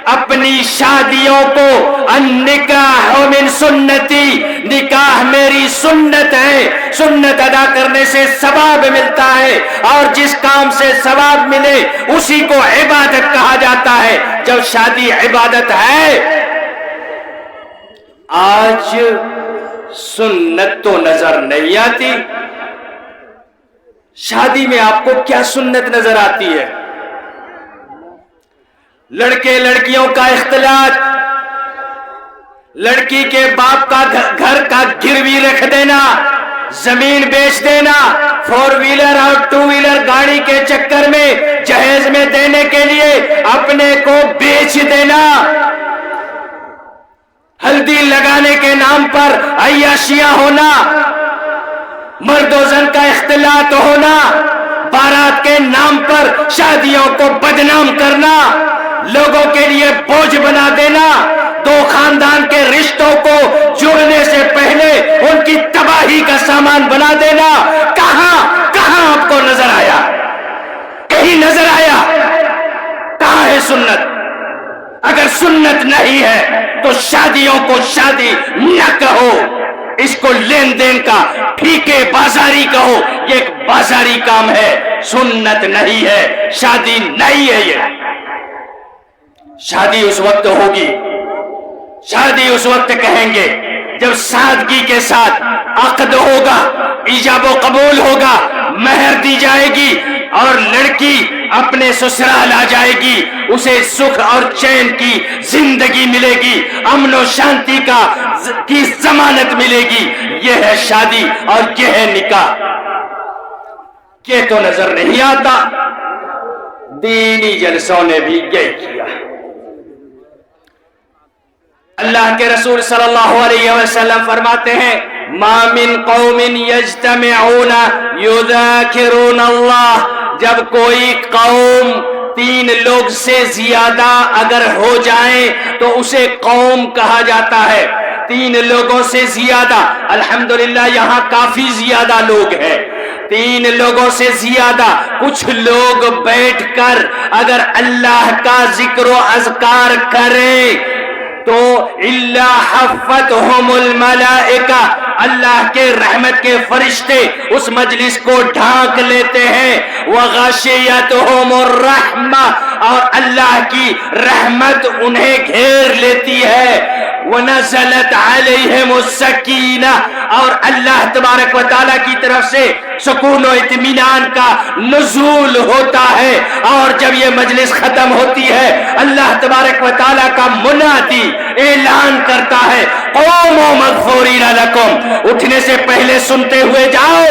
اپنی شادیوں کو النکاح من سنتی، نکاح میری سنت ہے، سنت ادا کرنے سے ثواب ملتا ہے، اور جس کام سے ثواب ملے اسی کو عبادت کہا جاتا ہے۔ جب شادی عبادت ہے، آج سنت تو نظر نہیں آتی۔ شادی میں آپ کو کیا سنت نظر آتی ہے؟ لڑکے لڑکیوں کا اختلاط، لڑکی کے باپ کا گھر کا گروی رکھ دینا، زمین بیچ دینا، 4 ویلر اور 2 ویلر گاڑی کے چکر میں جہیز میں دینے کے لیے اپنے کو بیچ دینا، ہلدی لگانے کے نام پر عیاشیاں ہونا، مرد و زن کا اختلاط ہونا، بارات کے نام پر شادیوں کو بدنام کرنا، لوگوں کے لیے بوجھ بنا دینا، دو خاندان کے رشتوں کو جڑنے سے پہلے ان کی تباہی کا سامان بنا دینا، کہاں آپ کو نظر آیا؟ کہیں نظر آیا؟ کہاں ہے سنت؟ اگر سنت نہیں ہے تو شادیوں کو شادی نہ کہو، اس کو لین دین کا ٹھیکے بازاری کہو، یہ ایک بازاری کام ہے، سنت نہیں ہے، شادی نہیں ہے۔ یہ شادی اس وقت ہوگی، شادی اس وقت کہیں گے جب سادگی کے ساتھ عقد ہوگا، ایجاب و قبول ہوگا، مہر دی جائے گی اور لڑکی اپنے سسرال آ جائے گی، اسے سکھ اور چین کی زندگی ملے گی، امن و شانتی کی ضمانت ملے گی۔ یہ ہے شادی اور یہ ہے نکاح۔ یہ تو نظر نہیں آتا۔ دینی جلسوں نے بھی یہی کیا۔ اللہ کے رسول صلی اللہ علیہ وسلم فرماتے ہیں، ما من قوم یجتمعون یذاکرون اللہ، جب کوئی قوم 3 لوگ سے زیادہ اگر ہو جائیں تو اسے قوم کہا جاتا ہے۔ 3 لوگوں سے زیادہ، الحمدللہ یہاں کافی زیادہ لوگ ہیں، 3 لوگوں سے زیادہ، کچھ لوگ بیٹھ کر اگر اللہ کا ذکر و اذکار کریں تو الا حفتہم الملائکہ، اللہ کے رحمت کے فرشتے اس مجلس کو ڈھانک لیتے ہیں، وغشیتہم الرحمہ، اور اللہ کی رحمت انہیں گھیر لیتی ہے، ونزلت علیہم السکینہ، اور اللہ تبارک و تعالیٰ کی طرف سے سکون و اطمینان کا نزول ہوتا ہے۔ اور جب یہ مجلس ختم ہوتی ہے، اللہ تبارک و تعالیٰ کا منادی اعلان کرتا ہے، قوموا مغفورین لکم، اٹھنے سے پہلے سنتے ہوئے جاؤ،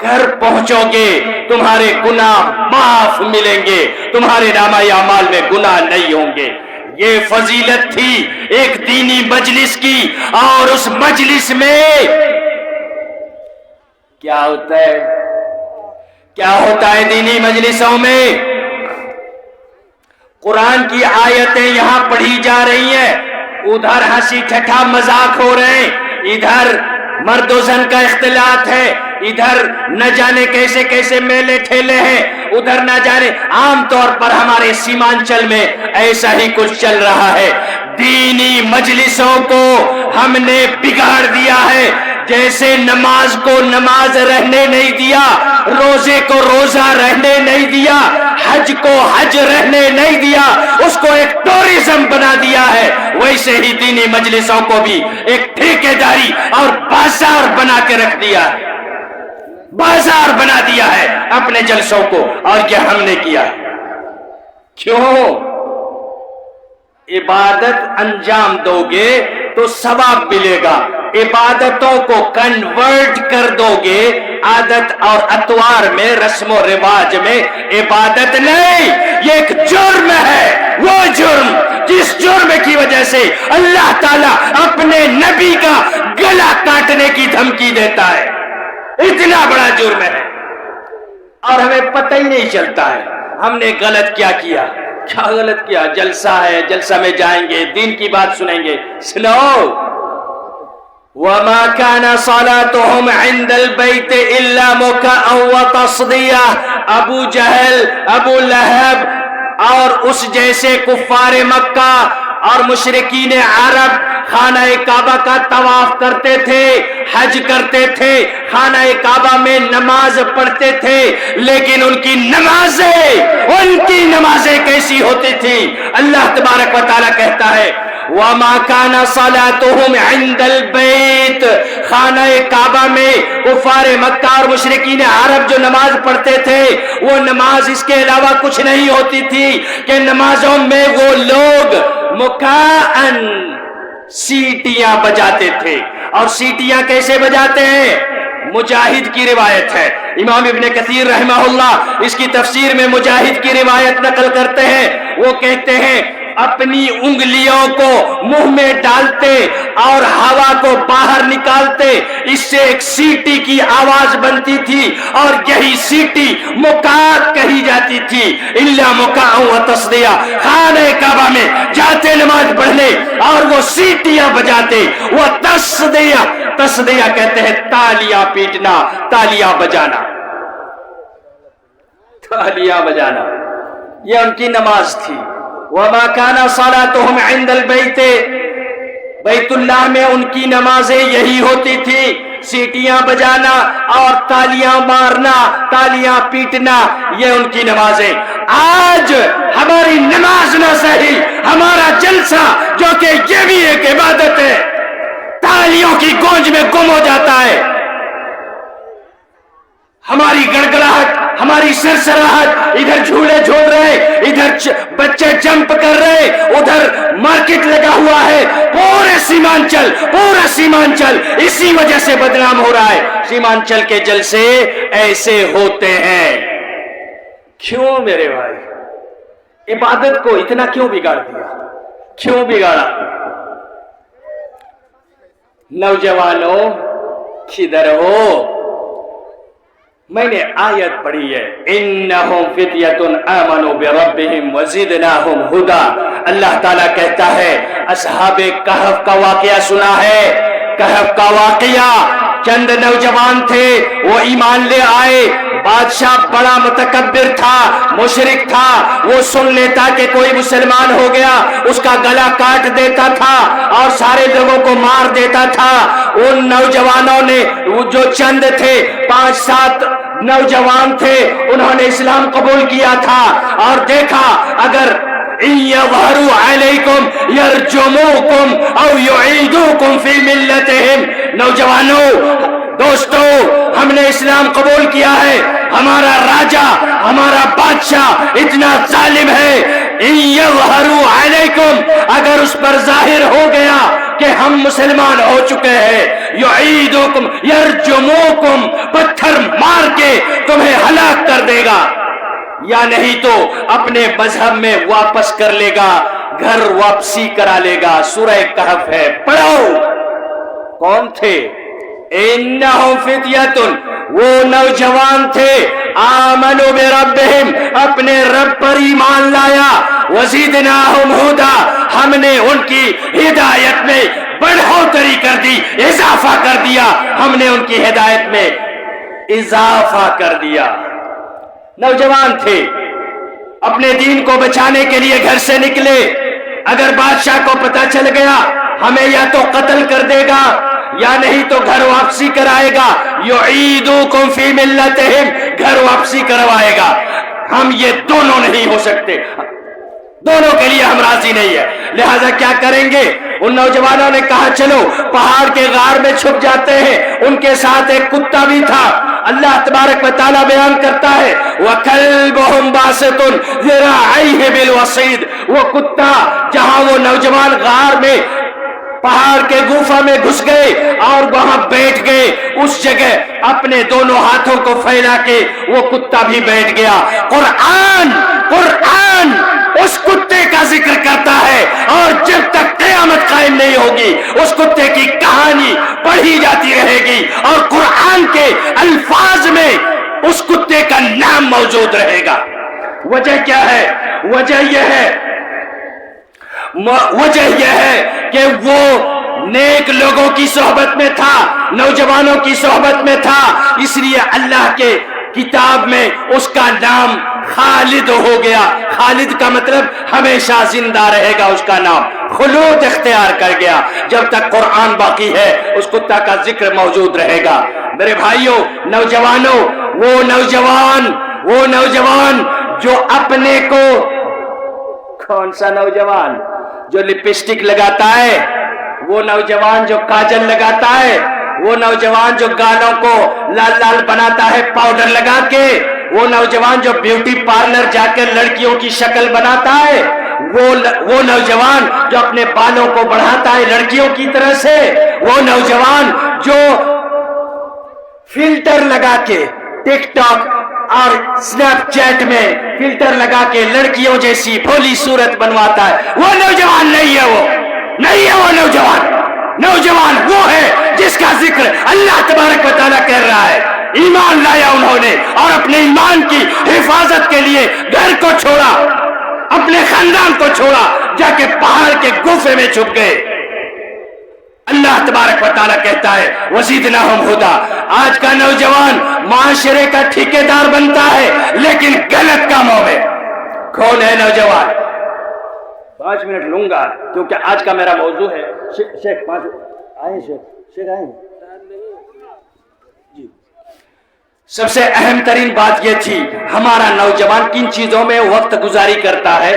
گھر پہنچو گے تمہارے گناہ معاف ملیں گے، تمہارے نامہ اعمال میں گناہ نہیں ہوں گے۔ یہ فضیلت تھی ایک دینی مجلس کی، اور اس مجلس میں کیا ہوتا ہے؟ کیا ہوتا ہے دینی مجلسوں میں؟ قرآن کی آیتیں یہاں پڑھی جا رہی ہیں، ادھر ہنسی ٹھٹھا مذاق ہو رہے ہیں، ادھر مرد و زن کا اختلاط ہے، ادھر نہ جانے کیسے کیسے میلے ٹھیلے ہیں، ادھر نہ جانے، عام طور پر ہمارے سیمانچل میں ایسا ہی کچھ چل رہا ہے۔ دینی مجلسوں کو ہم نے بگاڑ دیا ہے، جیسے نماز کو نماز رہنے نہیں دیا، روزے کو روزہ رہنے نہیں دیا، حج کو حج رہنے نہیں دیا، اس کو ایک ٹورزم بنا دیا ہے، ویسے ہی دینی مجلسوں کو بھی ایک ٹھیکیداری اور بازار بنا کے رکھ دیا ہے، بازار بنا دیا ہے اپنے جلسوں کو، اور یہ ہم نے کیا ہے۔ کیوں؟ عبادت انجام دو گے تو ثواب ملے گا، عبادتوں کو کنورٹ کر دو گے عادت اور اطوار میں، رسم و رواج میں، عبادت نہیں، یہ ایک جرم ہے، وہ جرم جس جرم کی وجہ سے اللہ تعالیٰ اپنے نبی کا گلا کاٹنے کی دھمکی دیتا ہے، اتنا بڑا جرم ہے، اور ہمیں پتہ ہی نہیں چلتا ہے ہم نے غلط کیا کیا۔ کیا غلط کیا؟ جلسہ ہے، جلسہ میں جائیں گے، دین کی بات سنیں گے، سنو، وَمَا كَانَ صَلَاتُهُمْ عِنْدَ الْبَيْتِ إِلَّا مُكَاءً وَتَصْدِيَةً، ابو جہل، ابو لہب، اور اس جیسے کفار مکہ اور مشرکین عرب خانہ کعبہ کا طواف کرتے تھے، حج کرتے تھے، خانہ کعبہ میں نماز پڑھتے تھے، لیکن ان کی نمازیں کیسی ہوتی تھی؟ اللہ تبارک و تعالیٰ کہتا ہے وَمَا كَانَ صَلَاتُهُمْ عِنْدَ الْبَيْتِ، خانہ کعبہ میں کفار مکہ اور مشرکین عرب جو نماز پڑھتے تھے وہ نماز اس کے علاوہ کچھ نہیں ہوتی تھی کہ نمازوں میں وہ لوگ مکاءً سیٹیاں بجاتے تھے۔ اور سیٹیاں کیسے بجاتے ہیں؟ مجاہد کی روایت ہے، امام ابن کثیر رحمہ اللہ اس کی تفسیر میں مجاہد کی روایت نقل کرتے ہیں، وہ کہتے ہیں اپنی انگلیوں کو منہ میں ڈالتے اور ہوا کو باہر نکالتے، اس سے ایک سیٹی کی آواز بنتی تھی اور یہی سیٹی مکاء کہی جاتی تھی۔ الا مکاء و تصدیہ، خانہ کعبہ میں جاتے نماز پڑھنے اور وہ سیٹیاں بجاتے، وہ تصدیہ کہتے ہیں تالیاں پیٹنا، تالیاں بجانا، تالیاں بجانا، یہ ان کی نماز تھی۔ وَمَا كَانَ صَلَاتُهُمْ عِنْدَ الْبَيْتِ، بیت اللہ میں ان کی نمازیں یہی ہوتی تھی، سیٹیاں بجانا اور تالیاں مارنا، تالیاں پیٹنا، یہ ان کی نمازیں۔ آج ہماری نماز نہ صحیح، ہمارا جلسہ جو کہ یہ بھی ایک عبادت ہے، تالیوں کی گونج میں گم ہو جاتا ہے۔ ہماری گڑگڑاہٹ، ہماری سرسراہٹ، ادھر جھولے جھول رہے، ادھر بچے جمپ کر رہے، ادھر مارکیٹ لگا ہوا ہے، پورا سیمانچل اسی وجہ سے بدنام ہو رہا ہے۔ سیمانچل کے جلسے ایسے ہوتے ہیں۔ کیوں میرے بھائی؟ عبادت کو اتنا کیوں بگاڑ دیا؟ کیوں بگاڑا؟ نوجوانوں کدھر ہو؟ میں نے آیت پڑھی ہے انہم فتیۃ آمنوا بربہم وزدناہم ہدی۔ اللہ تعالیٰ کہتا ہے اصحاب کہف کا واقعہ سنا ہے؟ کہف کا واقعہ، چند نوجوان تھے، وہ ایمان لے آئے۔ بادشاہ بڑا متکبر تھا، مشرک تھا، وہ سن لیتا کہ کوئی مسلمان ہو گیا اس کا گلا کاٹ دیتا تھا اور سارے لوگوں کو مار دیتا تھا۔ ان نوجوانوں نے، جو چند تھے، 5-7 نوجوان تھے، انہوں نے اسلام قبول کیا تھا اور دیکھا اگر يظهروا عليكم يرجموكم او يعيدوكم في ملتهم۔ نوجوانوں، دوستو، ہم نے اسلام قبول کیا ہے، ہمارا راجہ، ہمارا بادشاہ اتنا ظالم ہے، ان يظهروا عليكم، اگر اس پر ظاہر ہو گیا کہ ہم مسلمان ہو چکے ہیں، يعيدوكم يرجموكم، پتھر مار کے تمہیں ہلاک کر دے گا، یا نہیں تو اپنے مذہب میں واپس کر لے گا، گھر واپسی کرا لے گا۔ سورہ کہف ہے، پڑھو۔ کون تھے؟ انہم فتیۃ، وہ نوجوان تھے، آمنوا بربہم، اپنے رب پر ایمان لایا، وزدناہم ہدی، ہم نے ان کی ہدایت میں بڑھوتری کر دی، اضافہ کر دیا، ہم نے ان کی ہدایت میں اضافہ کر دیا۔ نوجوان تھے، اپنے دین کو بچانے کے لیے گھر سے نکلے، اگر بادشاہ کو پتہ چل گیا ہمیں یا تو قتل کر دے گا یا نہیں تو گھر واپسی کرائے گا، یعیدوکم فی ملتہم، گھر واپسی کروائے گا، ہم یہ دونوں نہیں ہو سکتے، دونوں کے لیے ہم راضی نہیں ہے، لہذا کیا کریں گے؟ ان نوجوانوں نے کہا چلو پہاڑ کے غار میں چھپ جاتے ہیں۔ ان کے ساتھ ایک کتا بھی تھا۔ اللہ تبارک و تعالیٰ بیان کرتا ہے وَكَلْبُهُمْ بَاسِطٌ ذِرَاعَيْهِ بِالْوَصِيدِ، وہ کتا جہاں وہ نوجوان غار میں پہاڑ کے گوفہ میں گھس گئے اور وہاں بیٹھ گئے، اس جگہ اپنے دونوں ہاتھوں کو پھیلا کے وہ کتا بھی بیٹھ گیا۔ قرآن اس کتے کا ذکر کرتا ہے اور جب تک قیامت قائم نہیں ہوگی اس کتے کی کہانی پڑھی جاتی رہے گی اور قرآن کے الفاظ میں اس کتے کا نام موجود رہے گا۔ وجہ کیا ہے؟ وجہ یہ ہے کہ وہ نیک لوگوں کی صحبت میں تھا، نوجوانوں کی صحبت میں تھا، اس لیے اللہ کے کتاب میں اس کا نام خالد ہو گیا. خالد کا مطلب ہمیشہ زندہ رہے گا، اس کا نام خلود اختیار کر گیا. جب تک قرآن باقی ہے اس کتا کا ذکر موجود رہے گا. میرے بھائیوں، نوجوانوں، وہ نوجوان جو اپنے کو، کون سا نوجوان جو لپسٹک لگاتا ہے، وہ نوجوان جو کاجل لگاتا ہے، وہ نوجوان جو گالوں کو لال لال بناتا ہے پاؤڈر لگا کے، وہ نوجوان جو بیوٹی پارلر جا کر لڑکیوں کی شکل بناتا ہے، وہ نوجوان جو اپنے بالوں کو بڑھاتا ہے لڑکیوں کی طرح سے، وہ نوجوان جو فلٹر لگا کے ٹک ٹاک اور سنیپ چیٹ میں فلٹر لگا کے لڑکیوں جیسی بھولی صورت بنواتا ہے، وہ نوجوان نہیں ہے. وہ نوجوان وہ ہے جس کا ذکر اللہ تبارک و تعالیٰ کر رہا ہے. ایمان لایا انہوں نے اور اپنے ایمان کی حفاظت کے لیے گھر کو چھوڑا، اپنے خاندان کو چھوڑا، جا کے پہاڑ کے گوفے میں چھپ گئے. اللہ تبارک و تعالیٰ کہتا ہے وزیدناہم ہدی. آج کا نوجوان معاشرے کا ٹھیکیدار بنتا ہے لیکن غلط کاموں میں. کون ہے نوجوان؟ 5 منٹ لوں گا کیونکہ آج کا میرا موضوع ہے. شیخ 5 آئیں، شیخ آئیں جی. سب سے اہم ترین بات یہ تھی ہمارا نوجوان کن چیزوں میں وقت گزاری کرتا ہے.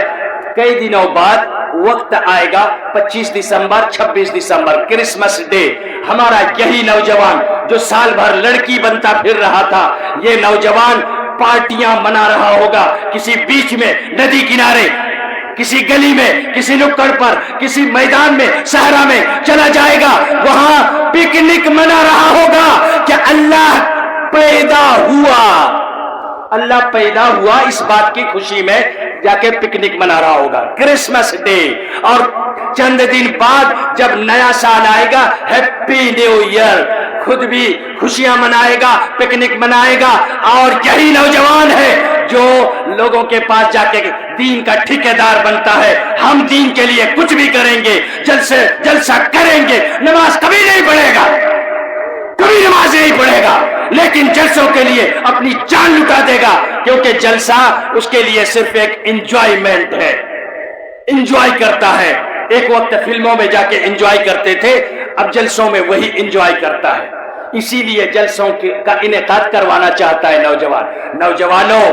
کئی دنوں بعد وقت آئے گا 25 دسمبر 26 دسمبر کرسمس ڈے. ہمارا یہی نوجوان جو سال بھر لڑکی بنتا پھر رہا تھا، یہ نوجوان پارٹیاں منا رہا ہوگا کسی بیچ میں، ندی کنارے، کسی گلی میں، کسی نکڑ پر، کسی میدان میں، صحرا میں چلا جائے گا، وہاں پکنک منا رہا ہوگا کہ اللہ پیدا ہوا اس بات کی خوشی میں جا کے پکنک منا رہا ہوگا کرسمس ڈے. اور چند دن بعد جب نیا سال آئے گا ہیپی نیو ایئر، خود بھی خوشیاں منائے گا، پکنک منائے گا. اور یہی نوجوان ہے جو لوگوں کے پاس جا کے دین کا ٹھیکیدار بنتا ہے. ہم دین کے لیے کچھ بھی کریں گے، جلسہ کریں گے، نماز کبھی نہیں پڑھے گا، کبھی نماز نہیں پڑھے گا، لیکن جلسوں کے لیے اپنی جان لٹا دے گا، کیونکہ جلسہ اس کے لیے صرف ایک انجوائمنٹ ہے، انجوائے کرتا ہے. ایک وقت فلموں میں جا کے انجوائے کرتے تھے، اب جلسوں میں وہی انجوائے کرتا ہے. اسی لیے جلسوں کا انعقاد کروانا چاہتا ہے نوجوان. نوجوانوں،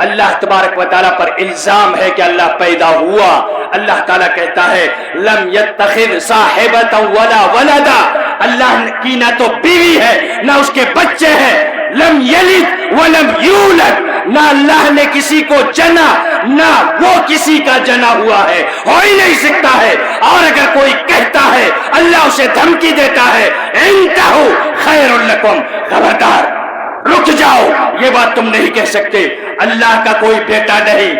اللہ تبارک و تعالیٰ پر الزام ہے کہ اللہ پیدا ہوا. اللہ تعالیٰ کہتا ہے لم یتخذ صاحبۃ ولا ولدا. اللہ کی نہ تو بیوی ہے نہ اس کے بچے ہیں. لم یلد ولم یولد. نہ اللہ نے کسی کو جنا نہ وہ کسی کا جنا ہوا ہے، ہو ہی نہیں سکتا ہے. اور اگر کوئی کہتا ہے اللہ اسے دھمکی دیتا ہے انتہو خیر لکم، خبردار رک جاؤ، یہ بات تم نہیں کہہ سکتے. اللہ کا کوئی بیٹا نہیں.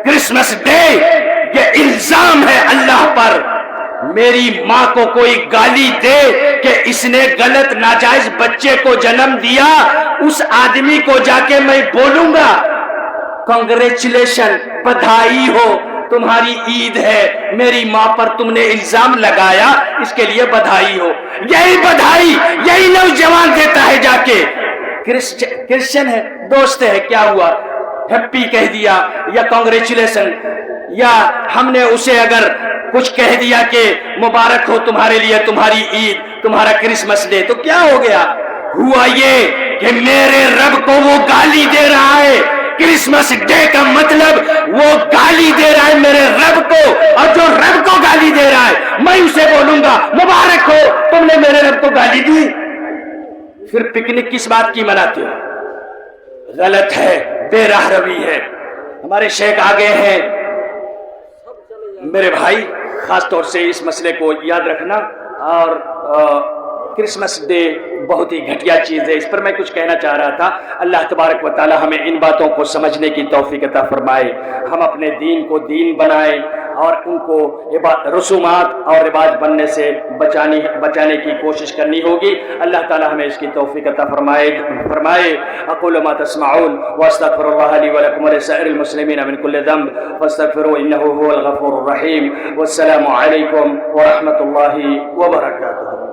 کرسمس ڈے یہ الزام ہے اللہ پر. میری ماں کو کوئی گالی دے کہ اس نے غلط ناجائز بچے کو جنم دیا، اس آدمی کو جا کے میں بولوں گا کنگریچولیشن، بدھائی ہو، تمہاری عید ہے، میری ماں پر تم نے الزام لگایا، اس کے لیے بدھائی ہو. یہی بدھائی یہی نوجوان دیتا ہے جا کے. کرسچن ہے، دوست ہے، کیا ہوا، ہیپی کہہ دیا یا کنگریچولیشن، یا ہم نے اسے اگر کچھ کہہ دیا کہ مبارک ہو تمہارے لیے تمہاری عید، تمہارا کرسمس ڈے، تو کیا ہو گیا؟ ہوا یہ کہ میرے رب کو وہ گالی دے رہا ہے. کرسمس ڈے کا مطلب وہ گالی دے رہا ہے میرے رب کو، اور جو رب کو گالی دے رہا ہے میں اسے بولوں گا مبارک ہو تم نے میرے رب کو گالی دی. پھر پکنک کس بات کی مناتے ہو؟ غلط ہے، بے راہ روی ہے. ہمارے شیخ آگے ہیں. میرے بھائی خاص طور سے اس مسئلے کو یاد رکھنا. اور کرسمس ڈے بہت ہی گھٹیا چیز ہے، اس پر میں کچھ کہنا چاہ رہا تھا. اللہ تبارک و تعالی ہمیں ان باتوں کو سمجھنے کی توفیق عطا فرمائے. ہم اپنے دین کو دین بنائیں اور ان کو رسومات اور رواج بننے سے بچانے کی کوشش کرنی ہوگی. اللہ تعالی ہمیں اس کی توفیق عطا فرمائے. اقول ما تسمعون واستغفر الله لي ولكم ولسائر المسلمين من كل ذنب فاستغفروه انه هو الغفور الرحيم. والسلام عليكم ورحمة الله وبركاته.